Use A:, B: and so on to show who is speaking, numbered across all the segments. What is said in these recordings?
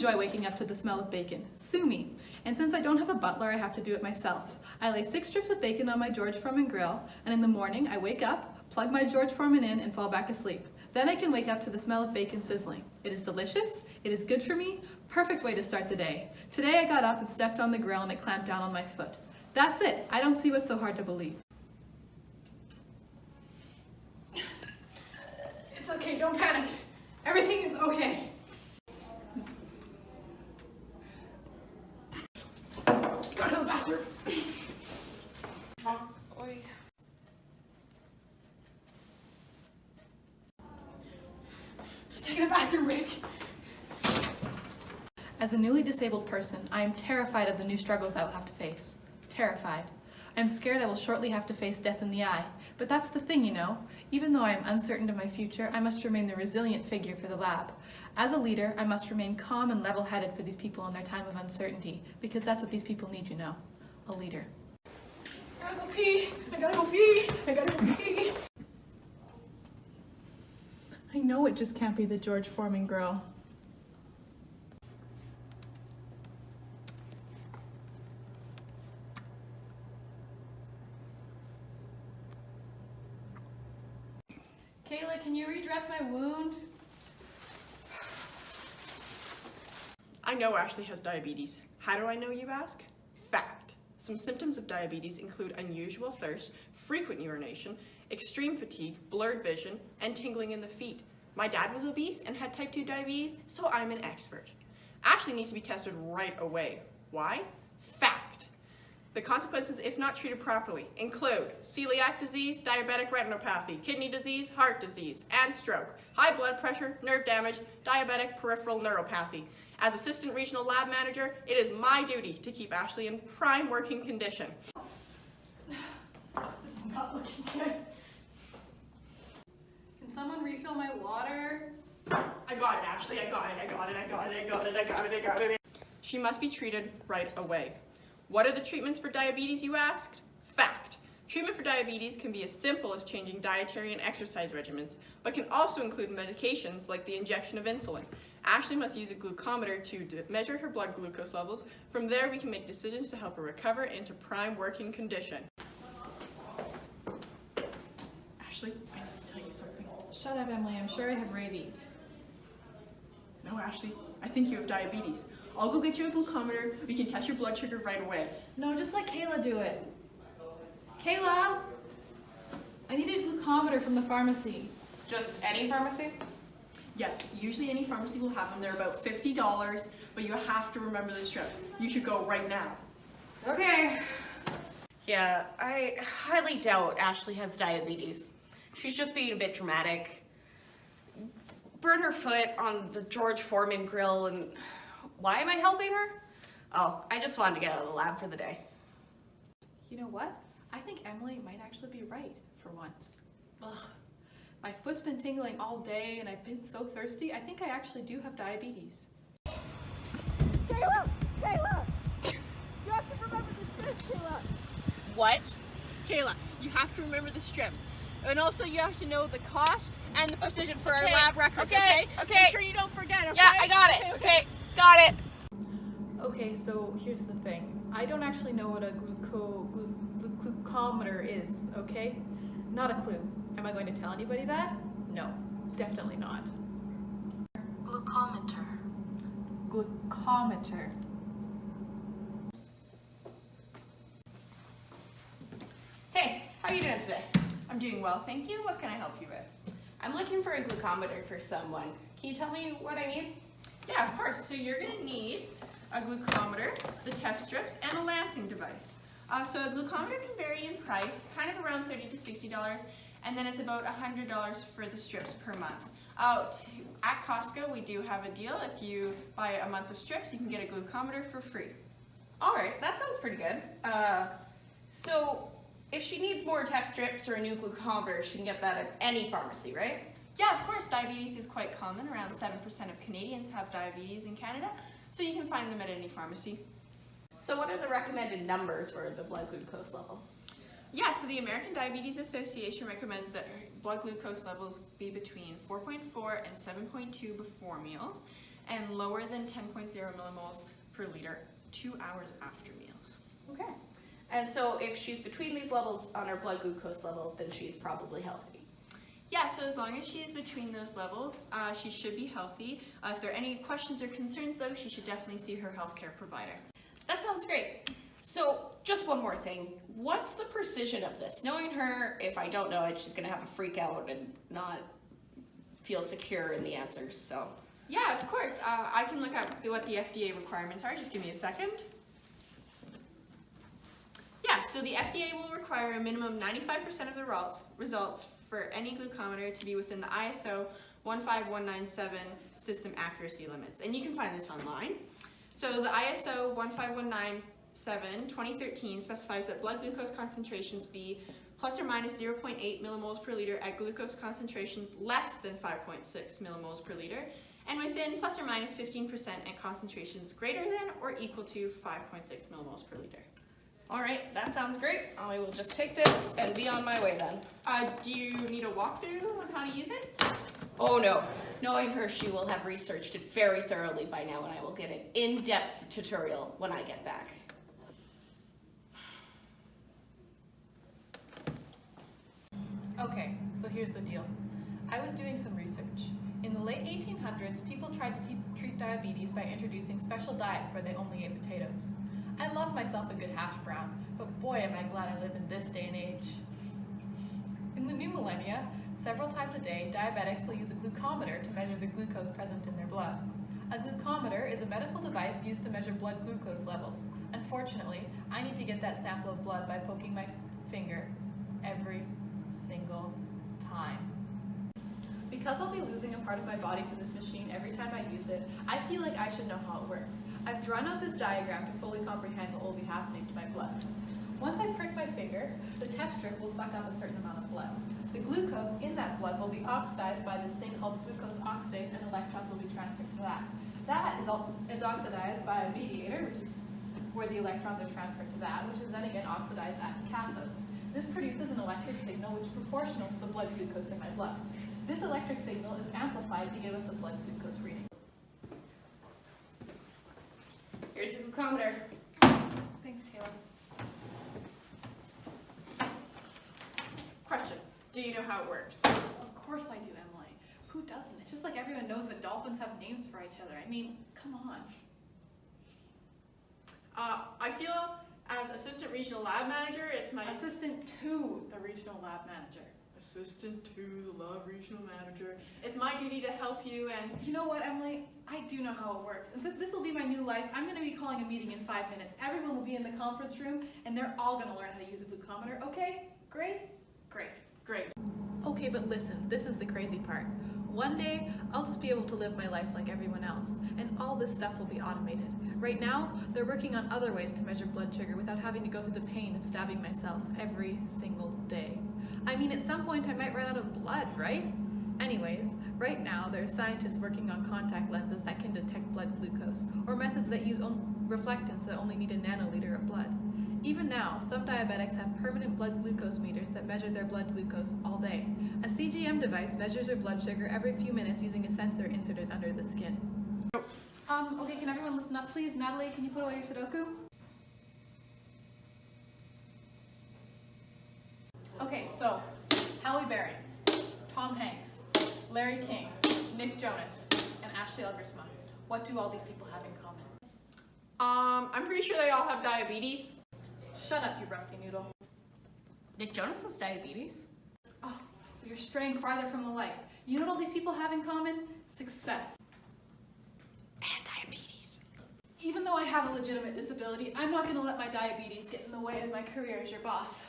A: enjoy waking up to the smell of bacon. Sue me. And since I don't have a butler, I have to do it myself. I lay 6 strips of bacon on my George Foreman grill, and in the morning I wake up, plug my George Foreman in, and fall back asleep. Then I can wake up to the smell of bacon sizzling. It is delicious, it is good for me, perfect way to start the day. Today I got up and stepped on the grill and it clamped down on my foot. That's it. I don't see what's so hard to believe. It's okay, don't panic. Everything is okay. Go to the bathroom. Just taking a bathroom break. As a newly disabled person, I am terrified of the new struggles I will have to face. Terrified. I am scared I will shortly have to face death in the eye. But that's the thing, you know. Even though I am uncertain of my future, I must remain the resilient figure for the lab. As a leader, I must remain calm and level-headed for these people in their time of uncertainty, because that's what these people need, you know. A leader. I gotta go pee! I gotta go pee! I gotta go pee! I know it just can't be the George Foreman grill. Kayla, can you redress my wound?
B: I know Ashley has diabetes. How do I know, you ask? Fact. Some symptoms of diabetes include unusual thirst, frequent urination, extreme fatigue, blurred vision, and tingling in the feet. My dad was obese and had type 2 diabetes, so I'm an expert. Ashley needs to be tested right away. Why? Fact. The consequences, if not treated properly, include celiac disease, diabetic retinopathy, kidney disease, heart disease, and stroke, high blood pressure, nerve damage, diabetic peripheral neuropathy. As Assistant Regional Lab Manager, it is my duty to keep Ashley in prime working condition.
A: This is not looking good. Can someone refill my water?
B: I got it, Ashley. I got it. She must be treated right away. What are the treatments for diabetes, you asked? Fact. Treatment for diabetes can be as simple as changing dietary and exercise regimens, but can also include medications like the injection of insulin. Ashley must use a glucometer to measure her blood glucose levels. From there, we can make decisions to help her recover into prime working condition. Ashley, I need to tell you something.
A: Shut up, Emily. I'm sure I have rabies.
B: No, Ashley, I think you have diabetes. I'll go get you a glucometer. We can test your blood sugar right away.
A: No, just let Kayla do it. Kayla! I need a glucometer from the pharmacy.
C: Just any pharmacy?
B: Yes, usually any pharmacy will have them. They're about $50, but you have to remember the strips. You should go right now.
C: Okay. Yeah, I highly doubt Ashley has diabetes. She's just being a bit dramatic. Burned her foot on the George Foreman grill, and why am I helping her? Oh, I just wanted to get out of the lab for the day.
A: You know what? I think Emily might actually be right for once. Ugh. My foot's been tingling all day and I've been so thirsty. I think I actually do have diabetes.
D: Kayla! Kayla! You have to remember the strips, Kayla!
C: What?
D: Kayla, you have to remember the strips. And also you have to know the cost and the precision for our lab records, okay?
C: Okay.
D: Make sure you don't forget, okay?
C: Yeah, I got it. Okay, got it.
A: Okay, so here's the thing. I don't actually know what a glucometer is, okay? Not a clue. Am I going to tell anybody that? No, definitely not.
E: Glucometer.
A: Glucometer.
C: Hey, how are you doing today?
B: I'm doing well, thank you. What can I help you with?
C: I'm looking for a glucometer for someone. Can you tell me what I need?
B: Yeah, of course. So you're going to need a glucometer, the test strips, and a lancing device. So a glucometer can vary in price, kind of around $30 to $60, and then it's about $100 for the strips per month. At Costco, we do have a deal. If you buy a month of strips, you can get a glucometer for free.
C: All right, that sounds pretty good. So if she needs more test strips or a new glucometer, she can get that at any pharmacy, right?
B: Yeah, of course, diabetes is quite common. Around 7% of Canadians have diabetes in Canada, so you can find them at any pharmacy.
C: So what are the recommended numbers for the blood glucose level?
B: Yeah, so the American Diabetes Association recommends that blood glucose levels be between 4.4 and 7.2 before meals, and lower than 10.0 millimoles per liter 2 hours after meals.
C: Okay. And so if she's between these levels on her blood glucose level, then she's probably healthy.
B: Yeah, so as long as she is between those levels, she should be healthy. If there are any questions or concerns though, she should definitely see her healthcare provider.
C: That sounds great. So just one more thing. What's the precision of this? Knowing her, if I don't know it, she's gonna have a freak out and not feel secure in the answers, so.
B: Yeah, of course. I can look at what the FDA requirements are. Just give me a second. Yeah, so the FDA will require a minimum 95% of the results for any glucometer to be within the ISO 15197 system accuracy limits. And you can find this online. So the ISO 15197 2013 specifies that blood glucose concentrations be plus or minus 0.8 millimoles per liter at glucose concentrations less than 5.6 millimoles per liter, and within plus or minus 15% at concentrations greater than or equal to 5.6 millimoles per liter.
C: All right, that sounds great. I will just take this and be on my way then.
B: Do you need a walkthrough on how to use it?
C: Oh no. Knowing her, she will have researched it very thoroughly by now, and I will get an in-depth tutorial when I get back.
A: Okay, so here's the deal. I was doing some research. In the late 1800s, people tried to treat diabetes by introducing special diets where they only ate potatoes. I love myself a good hash brown, but boy am I glad I live in this day and age. In the new millennia, several times a day, diabetics will use a glucometer to measure the glucose present in their blood. A glucometer is a medical device used to measure blood glucose levels. Unfortunately, I need to get that sample of blood by poking my finger every single time. Because I'll be losing a part of my body to this machine every time I use it, I feel like I should know how it works. I've drawn out this diagram to fully comprehend what will be happening to my blood. Once I prick my finger, the test strip will suck up a certain amount of blood. The glucose in that blood will be oxidized by this thing called glucose oxidase, and electrons will be transferred to that. That is oxidized by a mediator, which is where the electrons are transferred to that, which is then again oxidized at the cathode. This produces an electric signal which is proportional to the blood glucose in my blood. This electric signal is amplified to give us a blood glucose reading.
C: Here's your glucometer.
A: Thanks, Kayla.
B: Question, do you know how it works?
A: Of course I do, Emily. Who doesn't? It's just like everyone knows that dolphins have names for each other. I mean, come on.
B: I feel as assistant regional lab manager, it's my
A: Assistant to the regional lab manager.
B: assistant to the lab regional manager. It's my duty to help you and
A: You know what, Emily? I do know how it works. And this will be my new life. I'm going to be calling a meeting in 5 minutes. Everyone will be in the conference room, and they're all going to learn how to use a glucometer. Okay? Great? Great.
B: great.
A: Okay, but listen, this is the crazy part. One day, I'll just be able to live my life like everyone else, and all this stuff will be automated. Right now, they're working on other ways to measure blood sugar without having to go through the pain of stabbing myself every single day. I mean, at some point I might run out of blood, right? Anyways, right now there are scientists working on contact lenses that can detect blood glucose, or methods that use reflectance that only need a nanoliter of blood. Even now, some diabetics have permanent blood glucose meters that measure their blood glucose all day. A CGM device measures your blood sugar every few minutes using a sensor inserted under the skin. Okay, can everyone listen up, please? Natalie, can you put away your Sudoku? Okay, so, Halle Berry, Tom Hanks, Larry King, Nick Jonas, and Ashley Elgersma. What do all these people have in common?
B: I'm pretty sure they all have diabetes.
A: Shut up, you rusty noodle.
C: Nick Jonas has diabetes.
A: Oh, you're straying farther from the light. You know what all these people have in common? Success.
C: And diabetes.
A: Even though I have a legitimate disability, I'm not going to let my diabetes get in the way of my career as your boss.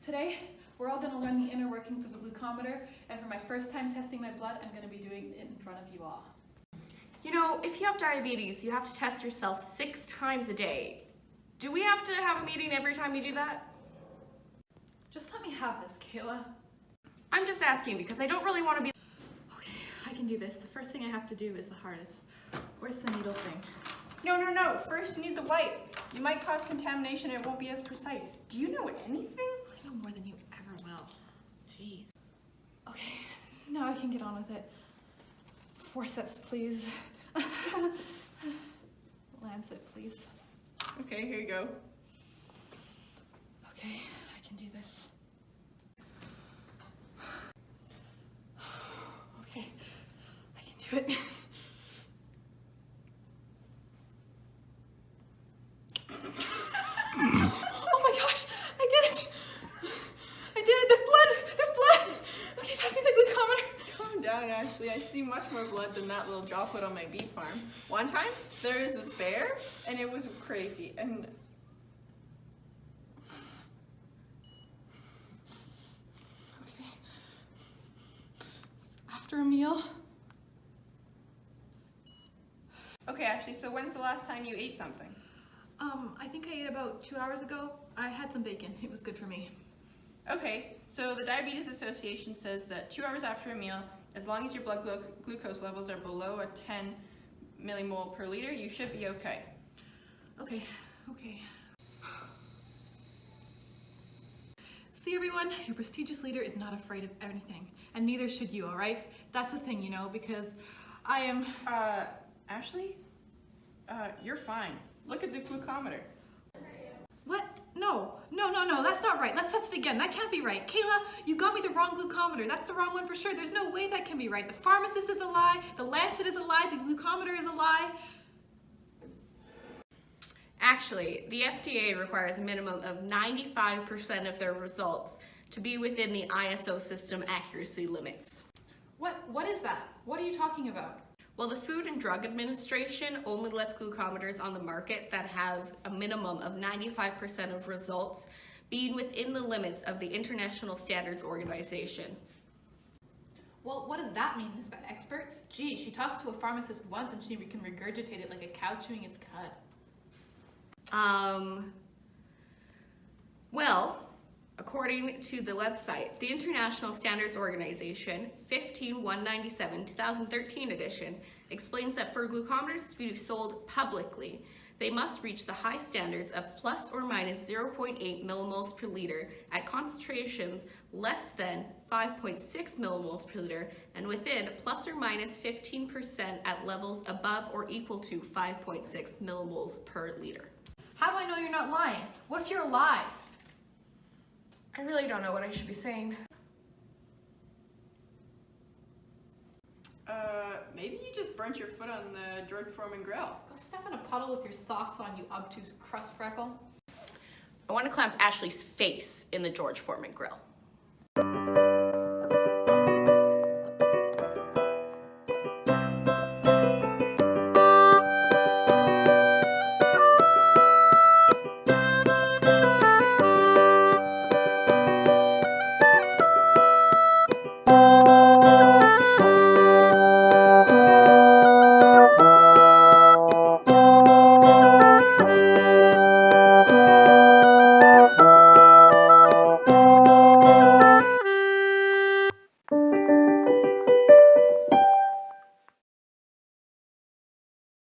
A: Today, we're all going to learn the inner workings of the glucometer, and for my first time testing my blood, I'm going to be doing it in front of you all.
C: You know, if you have diabetes, you have to test yourself 6 times a day. Do we have to have a meeting every time you do that?
A: Just let me have this, Kayla.
C: I'm just asking because I don't really want to be...
A: Okay, I can do this. The first thing I have to do is the hardest. Where's the needle thing?
B: No. First you need the white. You might cause contamination and it won't be as precise. Do you know anything?
A: I know more than you ever will. Jeez. Okay, now I can get on with it. Forceps, please. Lancet, please.
B: Okay, here you go.
A: Okay, I can do this. Okay, I can do it. Oh my gosh, I did it! I did it, there's blood! There's blood! Okay, pass me the glucometer.
B: Calm down, Ashley. I see much more blood than that little droplet on my beef farm. One time, there was this bear, and it was crazy, and
A: Okay. After a meal.
B: okay, Ashley, so when's the last time you ate something?
A: I think I ate about 2 hours ago. I had some bacon. It was good for me.
B: Okay, so the Diabetes Association says that 2 hours after a meal, as long as your blood glucose levels are below a 10 millimole per liter, you should be okay.
A: Okay, okay. See everyone, your prestigious leader is not afraid of anything, and neither should you, alright? That's the thing, you know, because I am...
B: Ashley? You're fine. Look at the glucometer.
A: What? No, that's not right. Let's test it again. That can't be right. Kayla, you got me the wrong glucometer. That's the wrong one for sure. There's no way that can be right. The pharmacist is a lie, the Lancet is a lie, the glucometer is a lie.
C: Actually, the FDA requires a minimum of 95% of their results to be within the ISO system accuracy limits.
A: What is that? What are you talking about?
C: Well, the Food and Drug Administration only lets glucometers on the market that have a minimum of 95% of results being within the limits of the International Standards Organization.
A: Well, what does that mean, Miss Expert? Gee, she talks to a pharmacist once and she can regurgitate it like a cow chewing its cud.
C: Well, according to the website, the International Standards Organization 15197 2013 edition explains that for glucometers to be sold publicly, they must reach the high standards of plus or minus 0.8 millimoles per liter at concentrations less than 5.6 millimoles per liter and within plus or minus 15% at levels above or equal to 5.6 millimoles per liter.
A: How do I know you're not lying? What if you're a lie?
C: I really don't know what I should be saying.
B: Maybe you just burnt your foot on the George Foreman grill.
A: Go step in a puddle with your socks on, you obtuse crust freckle.
C: I want to clamp Ashley's face in the George Foreman grill.